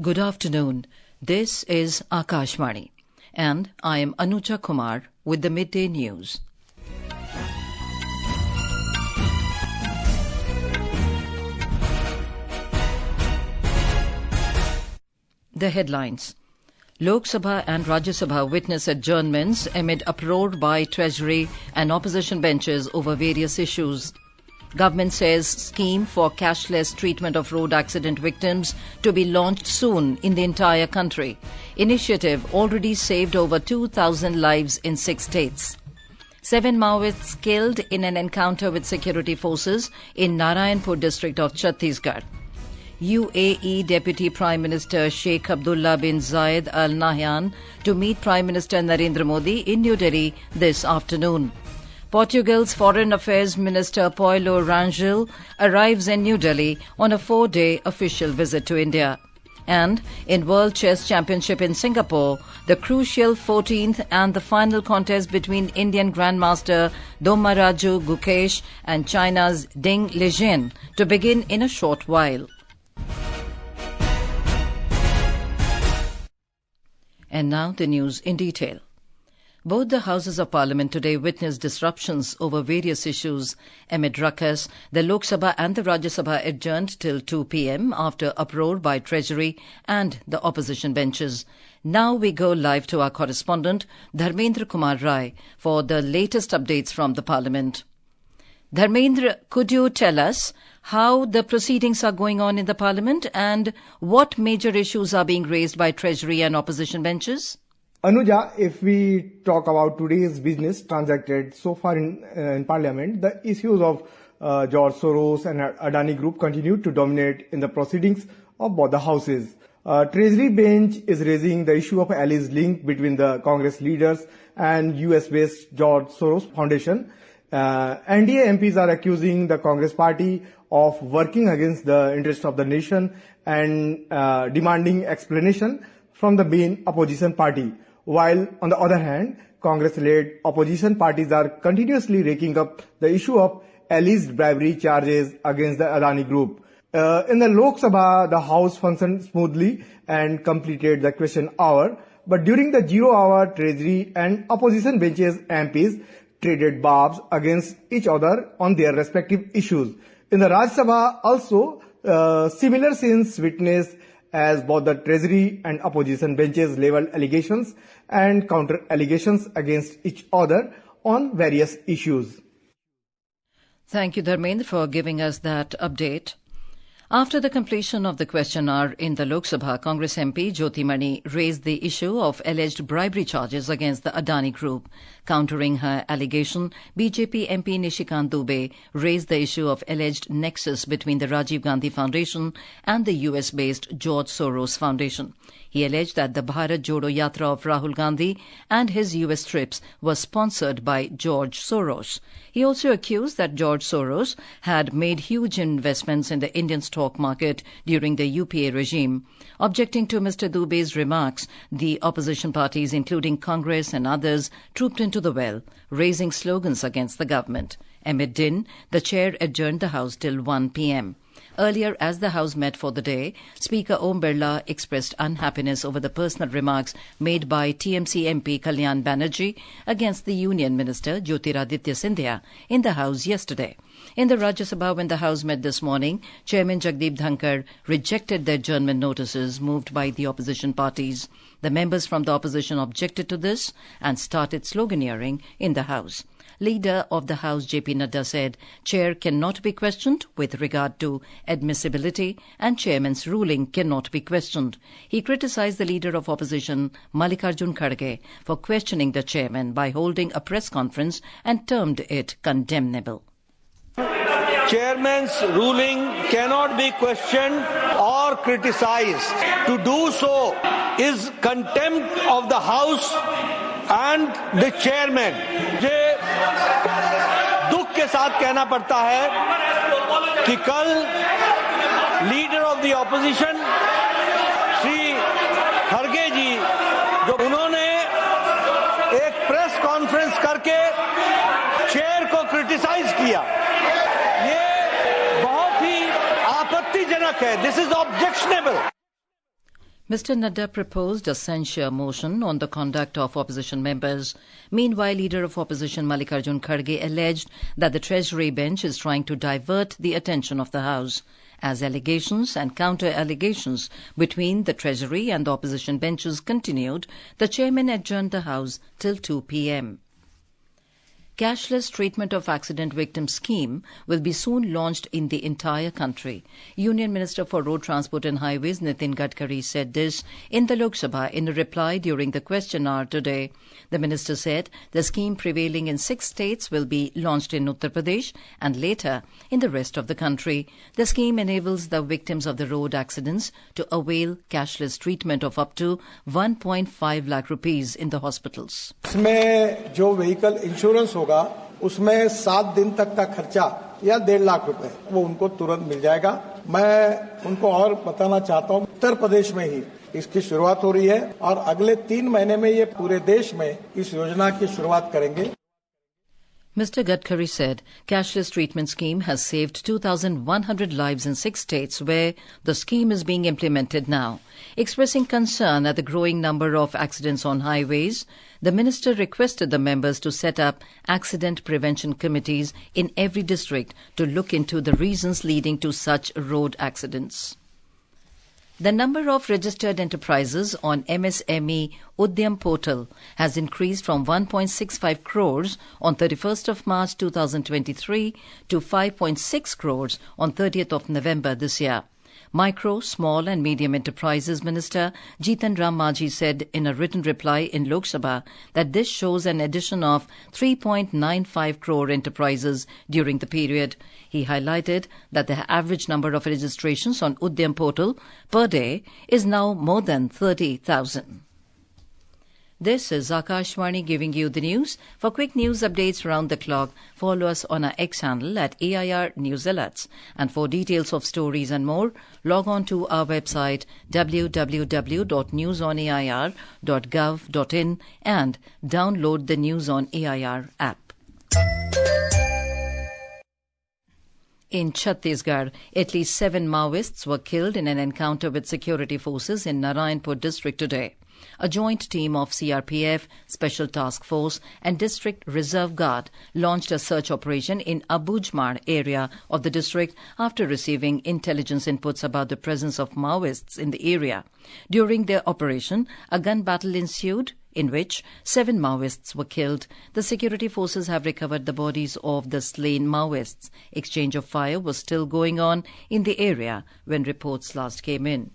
Good afternoon. This is Akashvani, and I am Anuja Kumar with the Midday News. The headlines. Lok Sabha and Rajya Sabha witness adjournments amid uproar by treasury and opposition benches over various issues. Government says scheme for cashless treatment of road accident victims to be launched soon in the entire country. Initiative already saved over 2,000 lives in 6 states. 7 Maoists killed in an encounter with security forces in Narayanpur district of Chhattisgarh. UAE Deputy Prime Minister Sheikh Abdullah bin Zayed Al Nahyan to meet Prime Minister Narendra Modi in New Delhi this afternoon. Portugal's Foreign Affairs Minister Paulo Rangel arrives in New Delhi on a 4-day official visit to India. And in World Chess Championship in Singapore, the crucial 14th and the final contest between Indian Grandmaster Dommaraju Gukesh and China's Liren to begin in a short while. And now the news in detail. Both the Houses of Parliament today witnessed disruptions over various issues. Amid ruckus, the Lok Sabha and the Rajya Sabha adjourned till 2 p.m. after uproar by Treasury and the opposition benches. Now we go live to our correspondent, Dharmendra Kumar Rai, for the latest updates from the Parliament. Dharmendra, could you tell us how the proceedings are going on in the Parliament and what major issues are being raised by Treasury and opposition benches? Anuja, if we talk about today's business transacted so far in Parliament, the issues of George Soros and Adani Group continue to dominate in the proceedings of both the houses. Treasury bench is raising the issue of alleged link between the Congress leaders and US-based George Soros Foundation. NDA MPs are accusing the Congress party of working against the interest of the nation and demanding explanation from the main opposition party. While, on the other hand, Congress-led opposition parties are continuously raking up the issue of alleged bribery charges against the Adani Group. In the Lok Sabha, the House functioned smoothly and completed the question hour. But during the 0 hour, Treasury and opposition benches MPs traded barbs against each other on their respective issues. In the Rajya Sabha, also, similar scenes witnessed as both the Treasury and opposition benches leveled allegations and counter-allegations against each other on various issues. Thank you, Dharmendra, for giving us that update. After the completion of the question hour in the Lok Sabha, Congress MP Jyoti Mani raised the issue of alleged bribery charges against the Adani Group. Countering her allegation, BJP MP Nishikant Dubey raised the issue of alleged nexus between the Rajiv Gandhi Foundation and the US-based George Soros Foundation. He alleged that the Bharat Jodo Yatra of Rahul Gandhi and his US trips were sponsored by George Soros. He also accused that George Soros had made huge investments in the Indian stock market during the UPA regime. Objecting to Mr. Dubey's remarks, the opposition parties, including Congress and others, trooped into the well, raising slogans against the government. Amid din, the chair adjourned the House till 1 p.m. Earlier, as the House met for the day, Speaker Om Birla expressed unhappiness over the personal remarks made by TMC MP Kalyan Banerjee against the Union Minister Jyotiraditya Scindia in the House yesterday. In the Rajya Sabha, when the House met this morning, Chairman Jagdeep Dhankar rejected the adjournment notices moved by the opposition parties. The members from the opposition objected to this and started sloganeering in the House. Leader of the House JP Nadda said chair cannot be questioned with regard to admissibility and chairman's ruling cannot be questioned. He criticized the leader of opposition Mallikarjun Kharge for questioning the chairman by holding a press conference and termed it condemnable. Chairman's ruling cannot be questioned or criticized. To do so is contempt of the House and the chairman. मुझे दुख के साथ कहना पड़ता है कि कल leader of the opposition Shri खड़गे जी जो उन्होंने एक प्रेस कॉन्फ्रेंस करके चेयर को क्रिटिसाइज किया, ये बहुत ही आपत्तिजनक है. This is objectionable. Mr. Nadda proposed a censure motion on the conduct of opposition members. Meanwhile, Leader of Opposition Mallikarjun Kharge alleged that the Treasury bench is trying to divert the attention of the House. As allegations and counter-allegations between the Treasury and the opposition benches continued, the chairman adjourned the House till 2 p.m. Cashless treatment of accident victim scheme will be soon launched in the entire country. Union Minister for Road Transport and Highways Nitin Gadkari said this in the Lok Sabha in a reply during the question hour today. The minister said the scheme prevailing in 6 states will be launched in Uttar Pradesh and later in the rest of the country. The scheme enables the victims of the road accidents to avail cashless treatment of up to 1.5 lakh rupees in the hospitals. इसमें जो vehicle insurance होगा उसमें 7 दिन तक का खर्चा या 1.5 लाख रुपए वो उनको तुरंत मिल जाएगा। मैं उनको और बताना चाहता हूं, उत्तर प्रदेश में ही इसकी शुरुआत हो रही है और अगले 3 महीने में ये पूरे देश में इस योजना की शुरुआत करेंगे। Mr. Gadkari said cashless treatment scheme has saved 2,100 lives in 6 states where the scheme is being implemented now. Expressing concern at the growing number of accidents on highways, the minister requested the members to set up accident prevention committees in every district to look into the reasons leading to such road accidents. The number of registered enterprises on MSME Udyam portal has increased from 1.65 crores on 31st of March 2023 to 5.6 crores on 30th of November this year. Micro, Small and Medium Enterprises Minister Jitan Ram Majhi said in a written reply in Lok Sabha that this shows an addition of 3.95 crore enterprises during the period. He highlighted that the average number of registrations on Udyam portal per day is now more than 30,000. This is Akashwani giving you the news. For quick news updates round the clock, follow us on our X handle at AIR News Alerts. And for details of stories and more, log on to our website www.newsonair.gov.in and download the News on AIR app. In Chhattisgarh, at least 7 Maoists were killed in an encounter with security forces in Narayanpur district today. A joint team of CRPF, Special Task Force and District Reserve Guard launched a search operation in Abujmar area of the district after receiving intelligence inputs about the presence of Maoists in the area. During their operation, a gun battle ensued in which 7 Maoists were killed. The security forces have recovered the bodies of the slain Maoists. Exchange of fire was still going on in the area when reports last came in.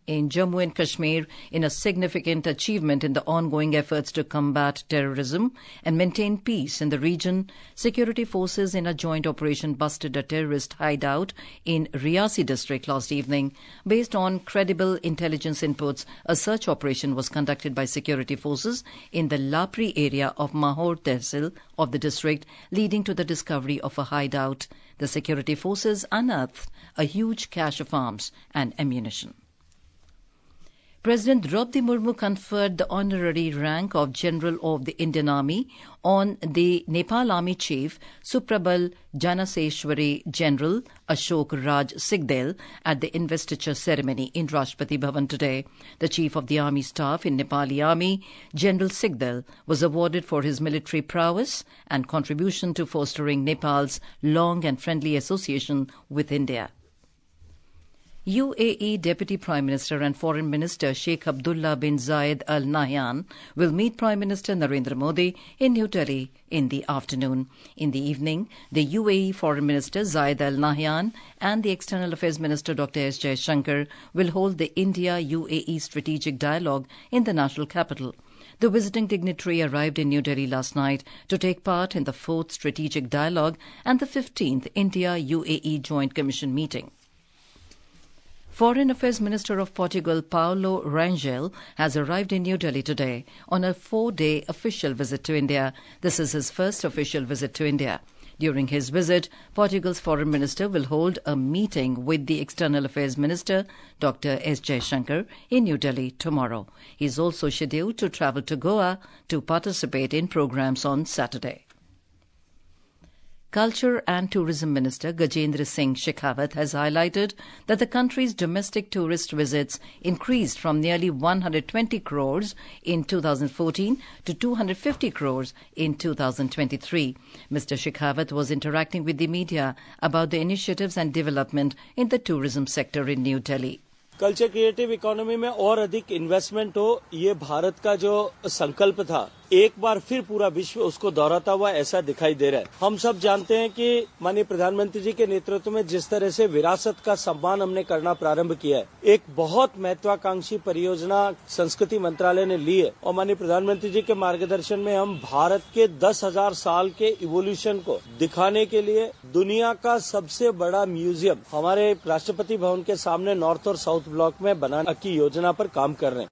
In Jammu and Kashmir, in a significant achievement in the ongoing efforts to combat terrorism and maintain peace in the region, security forces in a joint operation busted a terrorist hideout in Riyasi district last evening. Based on credible intelligence inputs, a search operation was conducted by security forces in the Lapri area of Mahor Tehsil of the district, leading to the discovery of a hideout. The security forces unearthed a huge cache of arms and ammunition. President Draupadi Murmu conferred the honorary rank of General of the Indian Army on the Nepal Army Chief Suprabal Janaseshwari General Ashok Raj Sigdel at the investiture ceremony in Rashtrapati Bhavan today. The Chief of the Army Staff in Nepali Army, General Sigdel, was awarded for his military prowess and contribution to fostering Nepal's long and friendly association with India. UAE Deputy Prime Minister and Foreign Minister Sheikh Abdullah bin Zayed Al Nahyan will meet Prime Minister Narendra Modi in New Delhi in the afternoon. In the evening, the UAE Foreign Minister Zayed Al Nahyan and the External Affairs Minister Dr. S. Jaishankar will hold the India-UAE Strategic Dialogue in the national capital. The visiting dignitary arrived in New Delhi last night to take part in the 4th Strategic Dialogue and the 15th India-UAE Joint Commission meeting. Foreign Affairs Minister of Portugal, Paulo Rangel, has arrived in New Delhi today on a 4-day official visit to India. This is his first official visit to India. During his visit, Portugal's Foreign Minister will hold a meeting with the External Affairs Minister, Dr. S. Jaishankar, in New Delhi tomorrow. He is also scheduled to travel to Goa to participate in programs on Saturday. Culture and Tourism Minister Gajendra Singh Shekhawat has highlighted that the country's domestic tourist visits increased from nearly 120 crores in 2014 to 250 crores in 2023. Mr. Shekhawat was interacting with the media about the initiatives and development in the tourism sector in New Delhi. Culture creative economy में और अधिक investment हो, ये भारत का जो संकल्प था, एक बार फिर पूरा विश्व उसको दोहराता हुआ ऐसा दिखाई दे रहा है। हम सब जानते हैं कि माननीय प्रधानमंत्री जी के नेतृत्व में जिस तरह से विरासत का सम्मान हमने करना प्रारंभ किया है, एक बहुत महत्वाकांक्षी परियोजना संस्कृति मंत्रालय ने ली है और माननीय प्रधानमंत्री जी के मार्गदर्शन में हम भारत के 10,000 साल के इवोल्यूशन को दिखाने के लिए दुनिया का सबसे बड़ा म्यूजियम हमारे राष्ट्रपति भवन के सामने नॉर्थ और साउथ ब्लॉक में बनाने की योजना पर काम कर रहे हैं।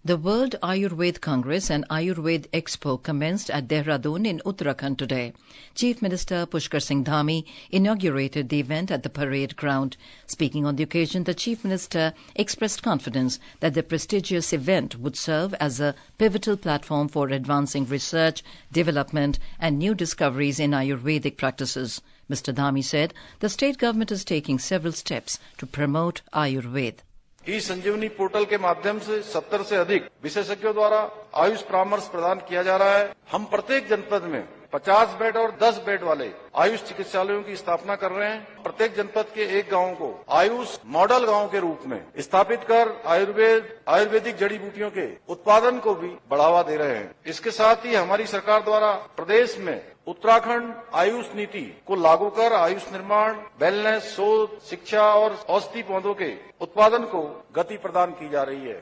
The World Ayurveda Congress and Ayurveda Expo commenced at Dehradun in Uttarakhand today. Chief Minister Pushkar Singh Dhami inaugurated the event at the parade ground. Speaking on the occasion, the Chief Minister expressed confidence that the prestigious event would serve as a pivotal platform for advancing research, development and new discoveries in Ayurvedic practices. Mr. Dhami said the state government is taking several steps to promote Ayurveda. Sanjeevani portal के माध्यम से 70 से अधिक विशेषज्ञों द्वारा आयुष परामर्श प्रदान किया जा रहा है। हम प्रत्येक जनपद में 50 बेड और 10 बेड वाले आयुष चिकित्सालयों की स्थापना कर रहे हैं। प्रत्येक जनपद के एक गांव को आयुष मॉडल गांव के रूप में स्थापित कर आयुर्वेदिक जड़ी बूटियों के उत्पादन को भी बढ़ावा दे रहे हैं। इसके साथ ही हमारी सरकार द्वारा प्रदेश में उत्तराखंड आयुष नीति को लागू कर आयुष निर्माण, वेलनेस, शोध, शिक्षा और औषधि पौधों के उत्पादन को गति प्रदान की जा रही है।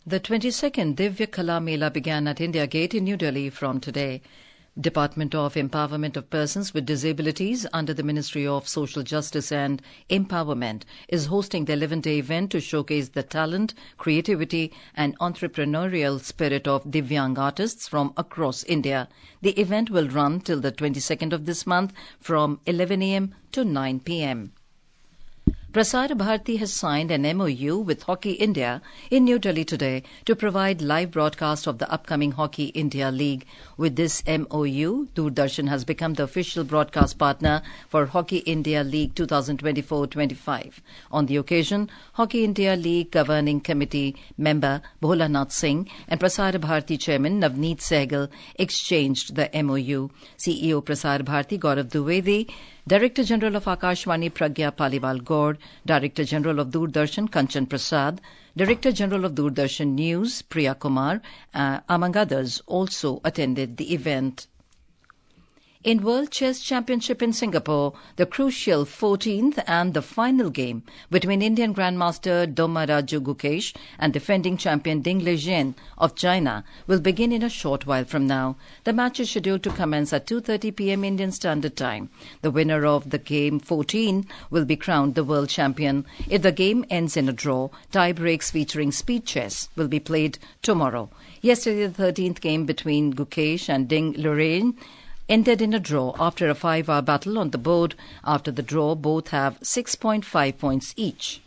The 22nd Divya Kala Mela began at India Gate in New Delhi from today. Department of Empowerment of Persons with Disabilities under the Ministry of Social Justice and Empowerment is hosting the 11-day event to showcase the talent, creativity and entrepreneurial spirit of Divyang artists from across India. The event will run till the 22nd of this month from 11 a.m. to 9 p.m. Prasar Bharati has signed an MOU with Hockey India in New Delhi today to provide live broadcast of the upcoming Hockey India League. With this MOU, Doordarshan has become the official broadcast partner for Hockey India League 2024-25. On the occasion, Hockey India League Governing Committee member Bholanath Singh and Prasar Bharati Chairman Navneet Sehgal exchanged the MOU. CEO Prasar Bharati Gaurav Dwivedi, Director General of Akashvani Pragya Paliwal Gaur, Director General of Doordarshan Kanchan Prasad, Director General of Doordarshan News Priya Kumar, among others, also attended the event. In World Chess Championship in Singapore, the crucial 14th and the final game between Indian Grandmaster Dommaraju Gukesh and defending champion Ding Liren of China will begin in a short while from now. The match is scheduled to commence at 2:30 p.m. Indian Standard Time. The winner of the game 14 will be crowned the world champion. If the game ends in a draw, tie breaks featuring speed chess will be played tomorrow. Yesterday, the 13th game between Gukesh and Ding Liren ended in a draw after a 5-hour battle on the board. After the draw, both have 6.5 points each.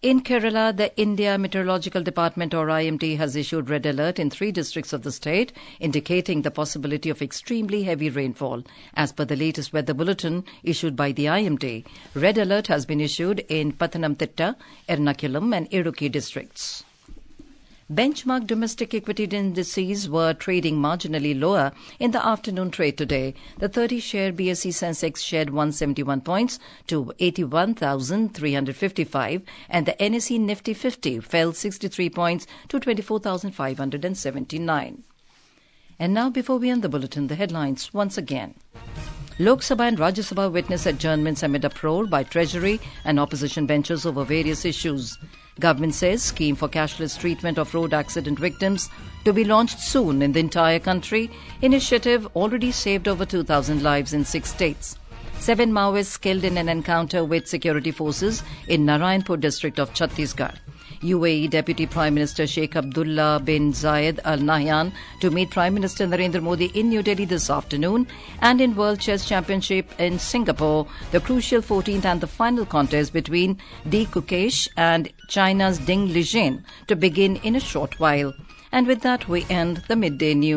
In Kerala, the India Meteorological Department or IMD has issued red alert in 3 districts of the state, indicating the possibility of extremely heavy rainfall. As per the latest weather bulletin issued by the IMD, red alert has been issued in Pathanamthitta, Ernakulam and Idukki districts. Benchmark domestic equity indices were trading marginally lower in the afternoon trade today. The 30-share BSE Sensex shed 171 points to 81,355 and the NSE Nifty 50 fell 63 points to 24,579. And now, before we end the bulletin, the headlines once again. Lok Sabha and Rajya Sabha witness adjournments amid uproar by Treasury and opposition benches over various issues. Government says scheme for cashless treatment of road accident victims to be launched soon in the entire country. Initiative already saved over 2,000 lives in 6 states. 7 Maoists killed in an encounter with security forces in Narayanpur district of Chhattisgarh. UAE Deputy Prime Minister Sheikh Abdullah bin Zayed Al Nahyan to meet Prime Minister Narendra Modi in New Delhi this afternoon. And in World Chess Championship in Singapore, the crucial 14th and the final contest between Gukesh and China's Ding Liren to begin in a short while. And with that, we end the midday news.